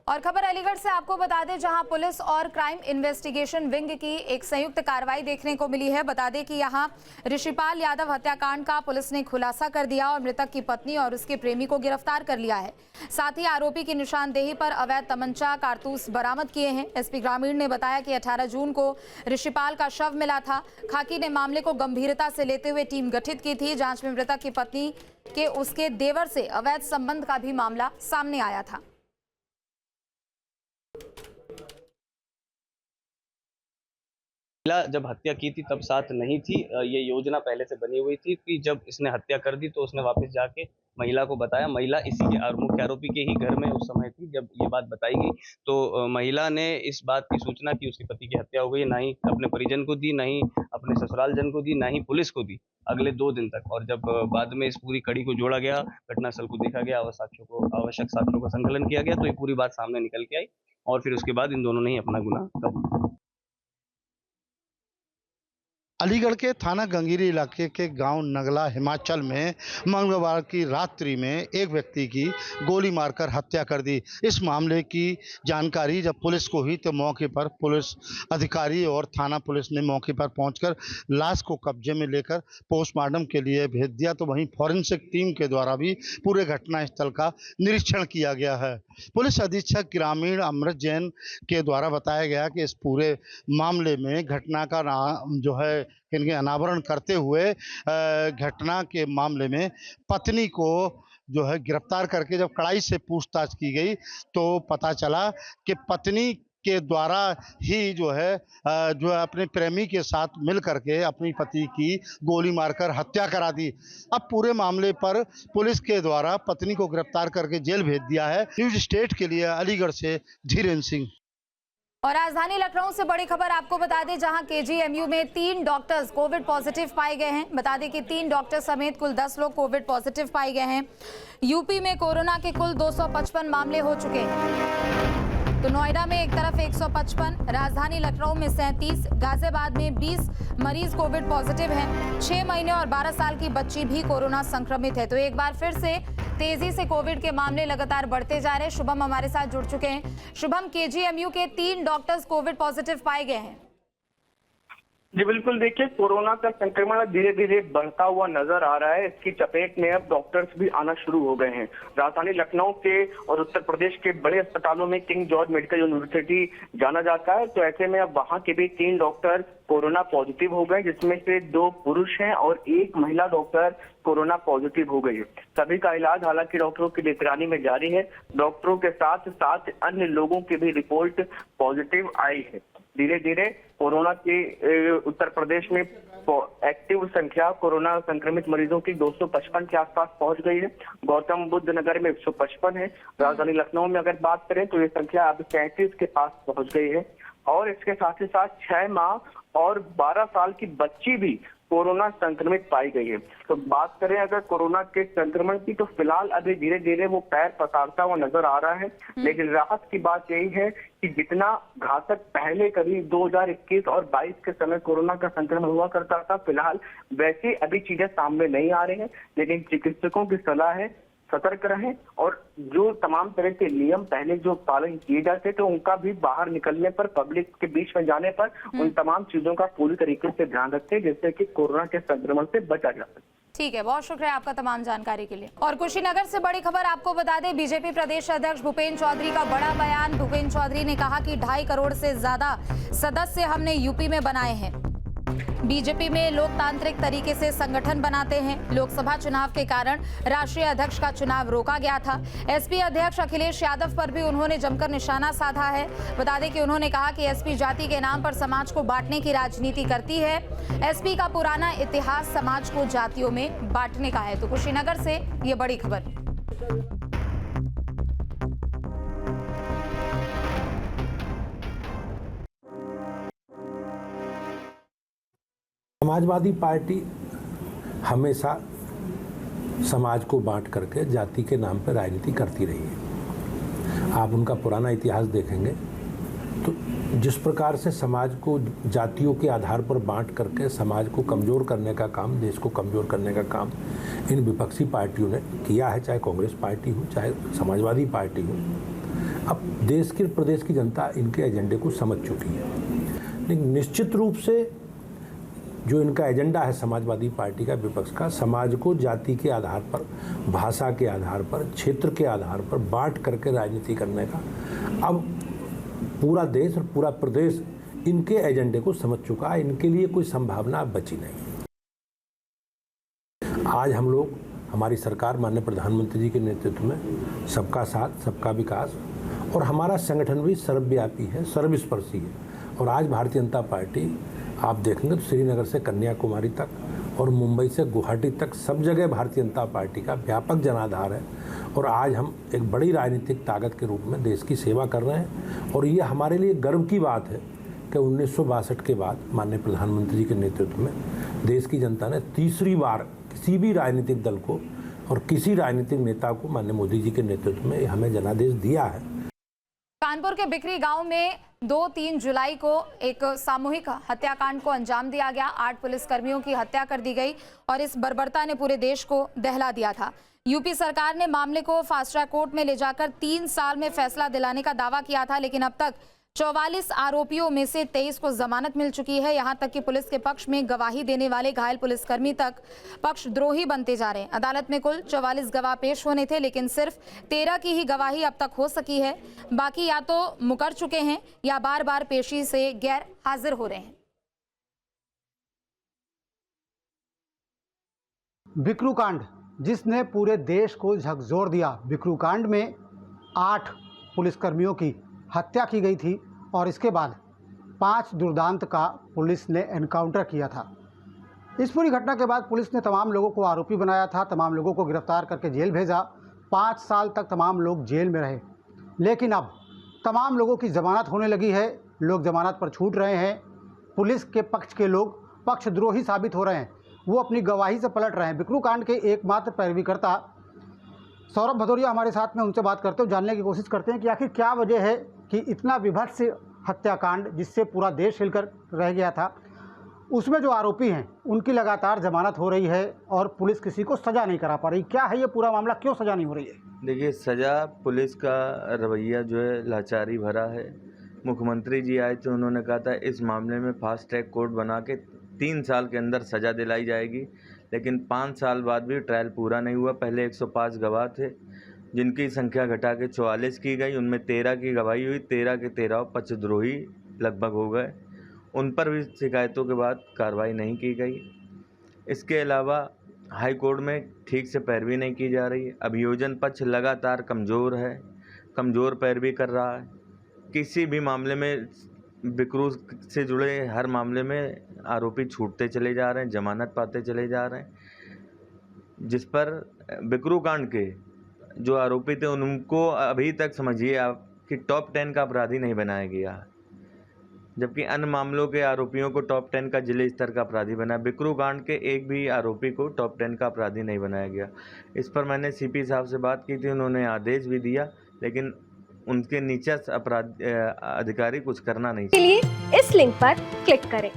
और खबर अलीगढ़ से आपको बता दें, जहां पुलिस और क्राइम इन्वेस्टिगेशन विंग की एक संयुक्त कार्रवाई देखने को मिली है। बता दें कि यहां ऋषिपाल यादव हत्याकांड का पुलिस ने खुलासा कर दिया और मृतक की पत्नी और उसके प्रेमी को गिरफ्तार कर लिया है। साथ ही आरोपी की निशानदेही पर अवैध तमंचा कारतूस बरामद किए हैं। एसपी ग्रामीण ने बताया कि 18 जून को ऋषिपाल का शव मिला था। खाकी ने मामले को गंभीरता से लेते हुए टीम गठित की थी। जांच में मृतक की पत्नी के उसके देवर से अवैध संबंध का भी मामला सामने आया था। महिला जब हत्या की थी तब साथ नहीं थी। ये योजना पहले से बनी हुई थी कि जब इसने हत्या कर दी तो उसने वापस जाके महिला को बताया। महिला इसी के मुख्य आरोपी के ही घर में उस समय थी जब ये बात बताई गई। तो महिला ने इस बात की सूचना कि उसके पति की हत्या हो गई ना ही अपने परिजन को दी, ना ही अपने ससुराल जन को दी, ना ही पुलिस को दी अगले 2 दिन तक। और जब बाद में इस पूरी कड़ी को जोड़ा गया, घटनास्थल को देखा गया, आवश्यक साक्ष्यों का संकलन किया गया, तो ये पूरी बात सामने निकल के आई और फिर उसके बाद इन दोनों ने ही अपना गुनाह कबूला। अलीगढ़ के थाना गंगीरी इलाके के गांव नगला हिमाचल में मंगलवार की रात्रि में एक व्यक्ति की गोली मारकर हत्या कर दी। इस मामले की जानकारी जब पुलिस को हुई तो मौके पर पुलिस अधिकारी और थाना पुलिस ने मौके पर पहुंचकर लाश को कब्जे में लेकर पोस्टमार्टम के लिए भेज दिया। तो वहीं फॉरेंसिक टीम के द्वारा भी पूरे घटनास्थल का निरीक्षण किया गया है। पुलिस अधीक्षक ग्रामीण अमृत जैन के द्वारा बताया गया कि इस पूरे मामले में घटना का जो है इनके अनावरण करते हुए घटना के मामले में पत्नी को जो है गिरफ्तार करके जब कड़ाई से पूछताछ की गई तो पता चला कि पत्नी के द्वारा ही जो है अपने प्रेमी के साथ मिल करके अपनी पति की गोली मारकर हत्या करा दी। अब पूरे मामले पर पुलिस के द्वारा पत्नी को गिरफ्तार करके जेल भेज दिया है। न्यूज स्टेट के लिए अलीगढ़ से धीरेन्द्र सिंह। और राजधानी लखनऊ से बड़ी खबर आपको बता दें, जहां केजीएमयू में 3 डॉक्टर्स कोविड पॉजिटिव पाए गए हैं। बता दें कि 3 डॉक्टर समेत कुल 10 लोग कोविड पॉजिटिव पाए गए हैं। यूपी में कोरोना के कुल 255 मामले हो चुके हैं। तो नोएडा में एक तरफ 155, राजधानी लखनऊ में 37, गाजियाबाद में 20 मरीज कोविड पॉजिटिव हैं। 6 महीने और 12 साल की बच्ची भी कोरोना संक्रमित है। तो एक बार फिर से तेजी से कोविड के मामले लगातार बढ़ते जा रहे हैं। शुभम हमारे साथ जुड़ चुके हैं। शुभम, केजीएमयू के 3 डॉक्टर्स कोविड पॉजिटिव पाए गए हैं। जी बिल्कुल, देखिए कोरोना का संक्रमण धीरे धीरे बढ़ता हुआ नजर आ रहा है। इसकी चपेट में अब डॉक्टर्स भी आना शुरू हो गए हैं। राजधानी लखनऊ के और उत्तर प्रदेश के बड़े अस्पतालों में किंग जॉर्ज मेडिकल यूनिवर्सिटी जाना जाता है। तो ऐसे में अब वहां के भी 3 डॉक्टर कोरोना पॉजिटिव हो गए, जिसमें से 2 पुरुष हैं और 1 महिला डॉक्टर कोरोना पॉजिटिव हो गई है। सभी का इलाज हालांकि डॉक्टरों की निगरानी में जारी है। डॉक्टरों के साथ साथ अन्य लोगों की भी रिपोर्ट पॉजिटिव आई है। धीरे धीरे कोरोना के उत्तर प्रदेश में एक्टिव संख्या कोरोना संक्रमित मरीजों की 255 के आसपास पहुंच गई है। गौतम बुद्ध नगर में 155 है। राजधानी लखनऊ में अगर बात करें तो ये संख्या अब 33 के पास पहुंच गई है। और इसके साथ ही साथ 6 माह और 12 साल की बच्ची भी कोरोना संक्रमित पाई गई है। तो बात करें अगर कोरोना के संक्रमण की, तो फिलहाल अभी धीरे धीरे वो पैर पसारता हुआ नजर आ रहा है। लेकिन राहत की बात यही है कि जितना घातक पहले कभी 2021 और 22 के समय कोरोना का संक्रमण हुआ करता था, फिलहाल वैसे अभी चीजें सामने नहीं आ रही हैं। लेकिन चिकित्सकों की सलाह है सतर्क रहें और जो तमाम तरह के नियम पहले जो पालन किए जाते थे उनका भी बाहर निकलने पर, पब्लिक के बीच में जाने पर उन तमाम चीजों का पूरी तरीके से ध्यान रखें, जिससे कि कोरोना के संक्रमण से बचा जा सके। ठीक है, बहुत शुक्रिया आपका तमाम जानकारी के लिए। और कुशीनगर से बड़ी खबर आपको बता दें, बीजेपी प्रदेश अध्यक्ष भूपेंद्र चौधरी का बड़ा बयान। भूपेंद्र चौधरी ने कहा कि 2.5 करोड़ से ज्यादा सदस्य हमने यूपी में बनाए हैं। बीजेपी में लोकतांत्रिक तरीके से संगठन बनाते हैं। लोकसभा चुनाव के कारण राष्ट्रीय अध्यक्ष का चुनाव रोका गया था। एसपी अध्यक्ष अखिलेश यादव पर भी उन्होंने जमकर निशाना साधा है। बता दें कि उन्होंने कहा कि एसपी जाति के नाम पर समाज को बांटने की राजनीति करती है। एसपी का पुराना इतिहास समाज को जातियों में बांटने का है। तो कुशीनगर से ये बड़ी खबर। समाजवादी पार्टी हमेशा समाज को बांट करके जाति के नाम पर राजनीति करती रही है। आप उनका पुराना इतिहास देखेंगे तो जिस प्रकार से समाज को जातियों के आधार पर बांट करके समाज को कमज़ोर करने का काम, देश को कमज़ोर करने का काम इन विपक्षी पार्टियों ने किया है, चाहे कांग्रेस पार्टी हो चाहे समाजवादी पार्टी हो। अब देश की प्रदेश की जनता इनके एजेंडे को समझ चुकी है, लेकिन निश्चित रूप से जो इनका एजेंडा है समाजवादी पार्टी का, विपक्ष का, समाज को जाति के आधार पर, भाषा के आधार पर, क्षेत्र के आधार पर बांट करके राजनीति करने का, अब पूरा देश और पूरा प्रदेश इनके एजेंडे को समझ चुका है। इनके लिए कोई संभावना अब बची नहीं। आज हम लोग, हमारी सरकार माननीय प्रधानमंत्री जी के नेतृत्व में सबका साथ सबका विकास, और हमारा संगठन भी सर्वव्यापी है, सर्वस्पर्शी है। और आज भारतीय जनता पार्टी आप देखेंगे तो श्रीनगर से कन्याकुमारी तक और मुंबई से गुवाहाटी तक सब जगह भारतीय जनता पार्टी का व्यापक जनाधार है। और आज हम एक बड़ी राजनीतिक ताकत के रूप में देश की सेवा कर रहे हैं। और ये हमारे लिए गर्व की बात है कि 1962 के बाद माननीय प्रधानमंत्री जी के नेतृत्व में देश की जनता ने तीसरी बार किसी भी राजनीतिक दल को और किसी राजनीतिक नेता को माननीय मोदी जी के नेतृत्व में हमें जनादेश दिया है। कानपुर के बिकरी गांव में 2-3 जुलाई को एक सामूहिक हत्याकांड को अंजाम दिया गया। 8 पुलिसकर्मियों की हत्या कर दी गई और इस बर्बरता ने पूरे देश को दहला दिया था। यूपी सरकार ने मामले को फास्ट ट्रैक कोर्ट में ले जाकर 3 साल में फैसला दिलाने का दावा किया था, लेकिन अब तक 44 आरोपियों में से 23 को जमानत मिल चुकी है। यहां तक कि पुलिस के पक्ष में गवाही देने वाले घायल पुलिसकर्मी तक पक्षद्रोही बनते जा रहे हैं। अदालत में कुल 44 गवाह पेश होने थे, लेकिन सिर्फ 13 की ही गवाही अब तक हो सकी है। बाकी या तो मुकर चुके हैं या बार बार पेशी से गैर हाजिर हो रहे हैं। बिकरू कांड जिसने पूरे देश को झकझोर दिया। बिकरू कांड में 8 पुलिसकर्मियों की हत्या की गई थी और इसके बाद 5 दुर्दांत का पुलिस ने एनकाउंटर किया था। इस पूरी घटना के बाद पुलिस ने तमाम लोगों को आरोपी बनाया था, तमाम लोगों को गिरफ्तार करके जेल भेजा। 5 साल तक तमाम लोग जेल में रहे, लेकिन अब तमाम लोगों की जमानत होने लगी है। लोग जमानत पर छूट रहे हैं। पुलिस के पक्ष के लोग पक्षद्रोही साबित हो रहे हैं, वो अपनी गवाही से पलट रहे हैं। बिकरू कांड के एकमात्र पैरवीकर्ता सौरभ भदौरिया हमारे साथ में, उनसे बात करते हुए जानने की कोशिश करते हैं कि आखिर क्या वजह है कि इतना विभत्स हत्याकांड जिससे पूरा देश हिलकर रह गया था, उसमें जो आरोपी हैं उनकी लगातार जमानत हो रही है और पुलिस किसी को सज़ा नहीं करा पा रही। क्या है ये पूरा मामला, क्यों सज़ा नहीं हो रही है? देखिए, सज़ा, पुलिस का रवैया जो है लाचारी भरा है। मुख्यमंत्री जी आए थे, उन्होंने कहा था इस मामले में फास्ट ट्रैक कोर्ट बना के 3 साल के अंदर सज़ा दिलाई जाएगी, लेकिन 5 साल बाद भी ट्रायल पूरा नहीं हुआ। पहले 105 गवाह थे, जिनकी संख्या घटा के 44 की गई। उनमें 13 की गवाही हुई, 13 के 13 पक्षद्रोही लगभग हो गए। उन पर भी शिकायतों के बाद कार्रवाई नहीं की गई। इसके अलावा हाई कोर्ट में ठीक से पैरवी नहीं की जा रही है। अभियोजन पक्ष लगातार कमज़ोर है, कमज़ोर पैरवी कर रहा है। किसी भी मामले में, बिकरू से जुड़े हर मामले में आरोपी छूटते चले जा रहे हैं, जमानत पाते चले जा रहे हैं, जिस पर बिकरू कांड के जो आरोपी थे उनको अभी तक समझिए आप कि टॉप 10 का अपराधी नहीं बनाया गया, जबकि अन्य मामलों के आरोपियों को टॉप 10 का जिले स्तर का अपराधी बनाया। बिकरू कांड के एक भी आरोपी को टॉप 10 का अपराधी नहीं बनाया गया। इस पर मैंने सीपी साहब से बात की थी, उन्होंने आदेश भी दिया, लेकिन उनके नीचे अपराध अधिकारी कुछ करना नहीं चाहिए। इस लिंक पर क्लिक करें।